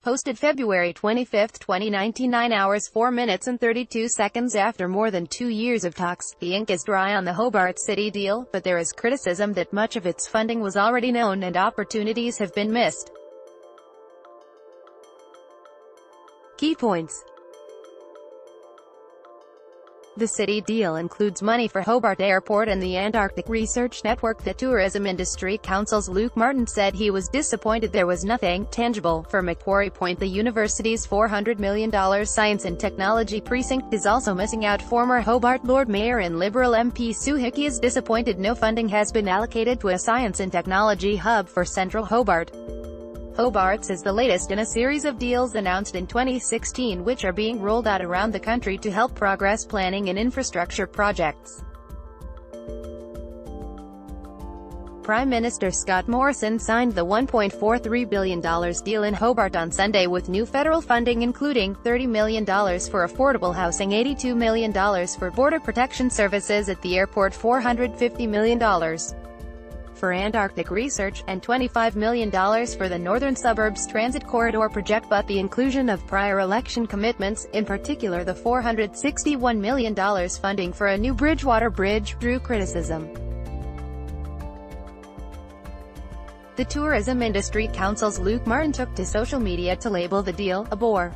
posted February 25, 2019, 9 hours 4 minutes and 32 seconds after more than 2 years of talks. The ink is dry on the Hobart City deal, but there is criticism that much of its funding was already known and opportunities have been missed. Key points. The city deal includes money for Hobart Airport and the Antarctic Research Network. The Tourism Industry Council's Luke Martin said he was disappointed there was nothing tangible for Macquarie Point. The university's $400 million Science and Technology Precinct is also missing out. Former Hobart Lord Mayor and Liberal MP Sue Hickey is disappointed no funding has been allocated to a science and technology hub for Central Hobart. Hobart's is the latest in a series of deals announced in 2016 which are being rolled out around the country to help progress planning and infrastructure projects. Prime Minister Scott Morrison signed the $1.43 billion deal in Hobart on Sunday with new federal funding including $30 million for affordable housing, $82 million for border protection services at the airport, $450 million for Antarctic research, and $25 million for the Northern Suburbs Transit Corridor project. But the inclusion of prior election commitments, in particular the $461 million funding for a new Bridgewater Bridge, drew criticism. The Tourism Industry Council's Luke Martin took to social media to label the deal a bore.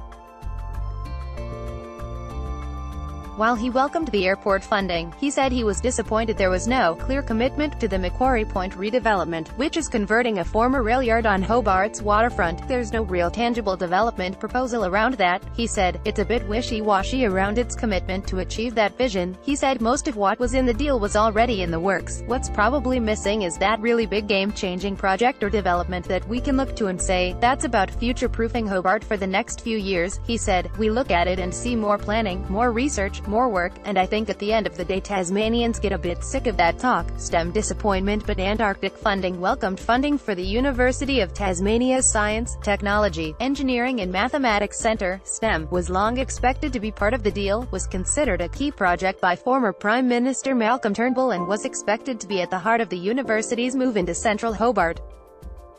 While he welcomed the airport funding, he said he was disappointed there was no clear commitment to the Macquarie Point redevelopment, which is converting a former rail yard on Hobart's waterfront. There's no real tangible development proposal around that, he said. It's a bit wishy-washy around its commitment to achieve that vision. He said most of what was in the deal was already in the works. What's probably missing is that really big game-changing project or development that we can look to and say, that's about future-proofing Hobart for the next few years, he said. We look at it and see more planning, more research, more work, and I think at the end of the day Tasmanians get a bit sick of that talk. STEM disappointment. But Antarctic funding welcomed funding for the University of Tasmania's Science, Technology, Engineering and Mathematics Centre. STEM was long expected to be part of the deal, was considered a key project by former Prime Minister Malcolm Turnbull, and was expected to be at the heart of the university's move into Central Hobart.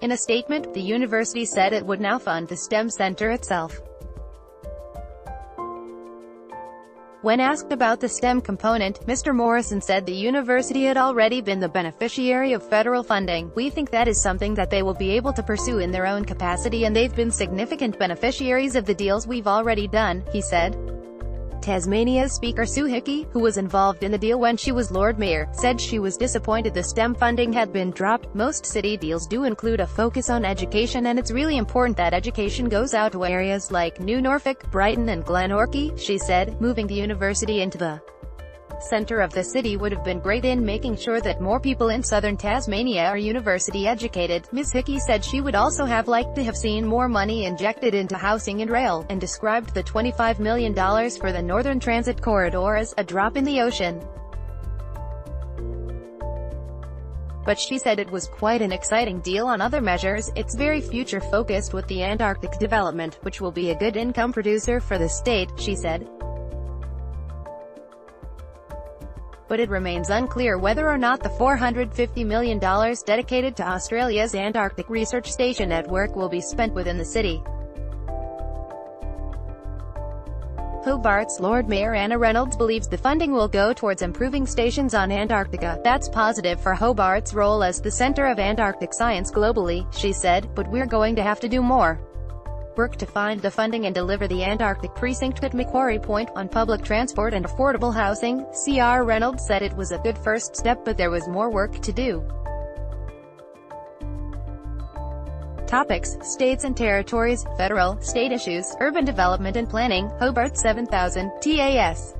In a statement, the university said it would now fund the STEM Centre itself. When asked about the STEM component, Mr. Morrison said the university had already been the beneficiary of federal funding. We think that is something that they will be able to pursue in their own capacity, and they've been significant beneficiaries of the deals we've already done, he said. Tasmania's Speaker Sue Hickey, who was involved in the deal when she was Lord Mayor, said she was disappointed the STEM funding had been dropped. Most city deals do include a focus on education, and it's really important that education goes out to areas like New Norfolk, Brighton and Glenorchy, she said. Moving the university into the center of the city would have been great in making sure that more people in southern Tasmania are university educated. Ms. Hickey said she would also have liked to have seen more money injected into housing and rail, and described the $25 million for the Northern Transit Corridor as a drop in the ocean. But she said it was quite an exciting deal on other measures. It's very future-focused with the Antarctic development, which will be a good income producer for the state, she said. But it remains unclear whether or not the $450 million dedicated to Australia's Antarctic Research Station network will be spent within the city. Hobart's Lord Mayor Anna Reynolds believes the funding will go towards improving stations on Antarctica. That's positive for Hobart's role as the center of Antarctic science globally, she said, but we're going to have to do more work to find the funding and deliver the Antarctic precinct at Macquarie Point, on public transport and affordable housing. CR Reynolds said it was a good first step, but there was more work to do. Topics: States and territories, federal, state issues, urban development and planning. Hobart 7000, TAS.